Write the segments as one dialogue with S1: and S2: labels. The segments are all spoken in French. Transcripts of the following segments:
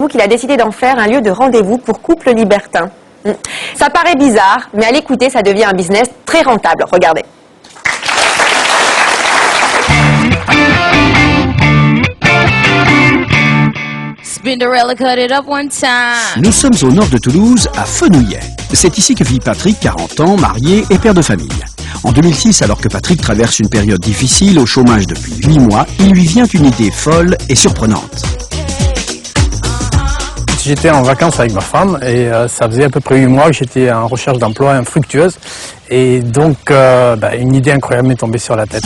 S1: qu'il a décidé d'en faire un lieu de rendez-vous pour couples libertins. Ça paraît bizarre, mais à l'écouter, ça devient un business très rentable. Regardez.
S2: Nous sommes au nord de Toulouse, à Fenouillet. C'est ici que vit Patrick, 40 ans, marié et père de famille. En 2006, alors que Patrick traverse une période difficile, au chômage depuis 8 mois, il lui vient une idée folle et surprenante.
S3: J'étais en vacances avec ma femme et ça faisait à peu près 8 mois que j'étais en recherche d'emploi infructueuse. Et donc, une idée incroyable m'est tombée sur la tête.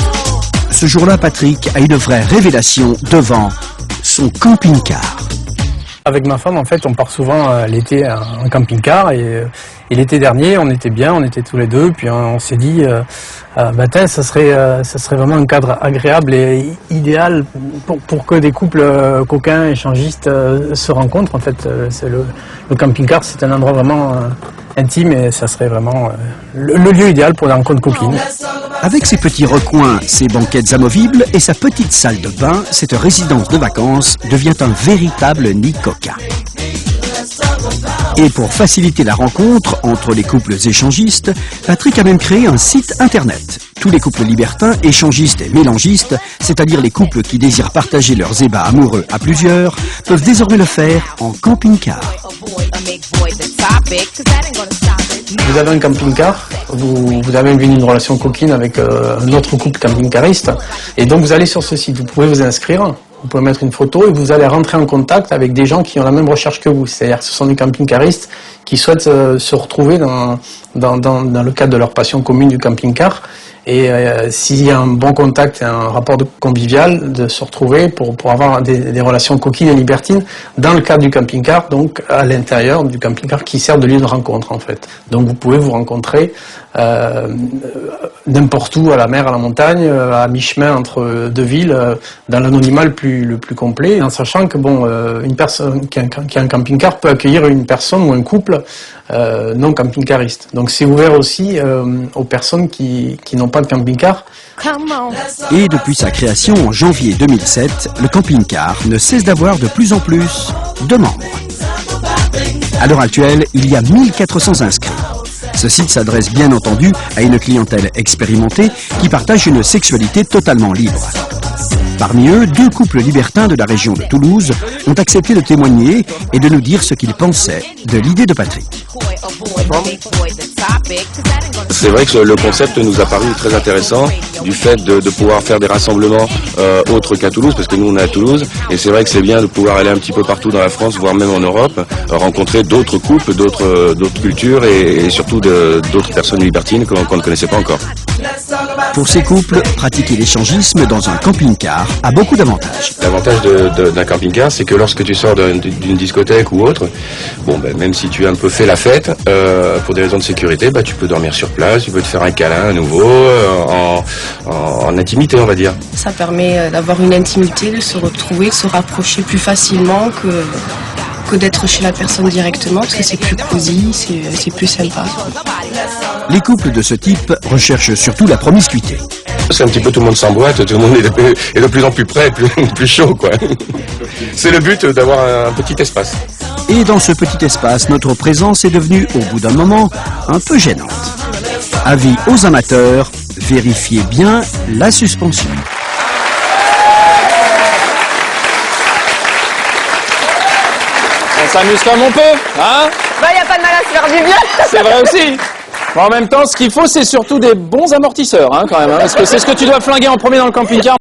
S2: Ce jour-là, Patrick a une vraie révélation devant son camping-car.
S3: Avec ma femme, en fait, on part souvent l'été en camping-car et l'été dernier, on était bien, on était tous les deux, puis on s'est dit, ça serait vraiment un cadre agréable et idéal pour que des couples coquins, échangistes se rencontrent. En fait, le camping-car, c'est un endroit vraiment intime et ça serait vraiment le lieu idéal pour des rencontres coquines.
S2: Avec ses petits recoins, ses banquettes amovibles et sa petite salle de bain, cette résidence de vacances devient un véritable nid coquin. Et pour faciliter la rencontre entre les couples échangistes, Patrick a même créé un site internet. Tous les couples libertins, échangistes et mélangistes, c'est-à-dire les couples qui désirent partager leurs ébats amoureux à plusieurs, peuvent désormais le faire en camping-car.
S3: Vous avez un camping-car, vous avez une relation coquine avec un autre couple camping-cariste, et donc vous allez sur ce site, vous pouvez vous inscrire. Vous pouvez mettre une photo et vous allez rentrer en contact avec des gens qui ont la même recherche que vous. C'est-à-dire que ce sont des camping-caristes qui souhaitent se retrouver dans le cadre de leur passion commune du camping-car. Et s'il y a un bon contact et un rapport convivial, de se retrouver pour avoir des relations coquines et libertines dans le cadre du camping-car, donc à l'intérieur du camping-car qui sert de lieu de rencontre en fait. Donc vous pouvez vous rencontrer n'importe où, à la mer, à la montagne, à mi-chemin entre deux villes, dans l'anonymat le plus complet, en sachant que une personne qui a un camping-car peut accueillir une personne ou un couple non camping-cariste. Donc c'est ouvert aussi aux personnes qui n'ont pas de camping-car.
S2: Et depuis sa création en janvier 2007, le camping-car ne cesse d'avoir de plus en plus de membres. À l'heure actuelle, il y a 1400 inscrits. Ce site s'adresse bien entendu à une clientèle expérimentée qui partage une sexualité totalement libre. Parmi eux, 2 couples libertins de la région de Toulouse ont accepté de témoigner et de nous dire ce qu'ils pensaient de l'idée de Patrick.
S4: C'est vrai que le concept nous a paru très intéressant du fait de pouvoir faire des rassemblements autres qu'à Toulouse, parce que nous on est à Toulouse, et c'est vrai que c'est bien de pouvoir aller un petit peu partout dans la France, voire même en Europe, rencontrer d'autres couples, d'autres cultures et surtout d'autres personnes libertines qu'on ne connaissait pas encore.
S2: Pour ces couples, pratiquer l'échangisme dans un camping-car a beaucoup d'avantages.
S4: L'avantage d'un camping-car, c'est que lorsque tu sors d'une discothèque ou autre, même si tu as un peu fait la fête, pour des raisons de sécurité, tu peux dormir sur place, tu peux te faire un câlin à nouveau, en intimité, on va dire.
S5: Ça permet d'avoir une intimité, de se retrouver, de se rapprocher plus facilement que d'être chez la personne directement, parce que c'est plus cosy, c'est plus sympa.
S2: Les couples de ce type recherchent surtout la promiscuité.
S4: C'est un petit peu tout le monde s'emboîte, tout le monde est de plus en plus près, plus chaud, quoi. C'est le but d'avoir un petit espace.
S2: Et dans ce petit espace, notre présence est devenue, au bout d'un moment, un peu gênante. Avis aux amateurs, vérifiez bien la suspension.
S6: On s'amuse comme on peut, hein?
S1: Y a pas de mal à se faire du bien.
S6: C'est vrai aussi. Mais en même temps, ce qu'il faut, c'est surtout des bons amortisseurs, hein, quand même, hein, parce que c'est ce que tu dois flinguer en premier dans le camping-car.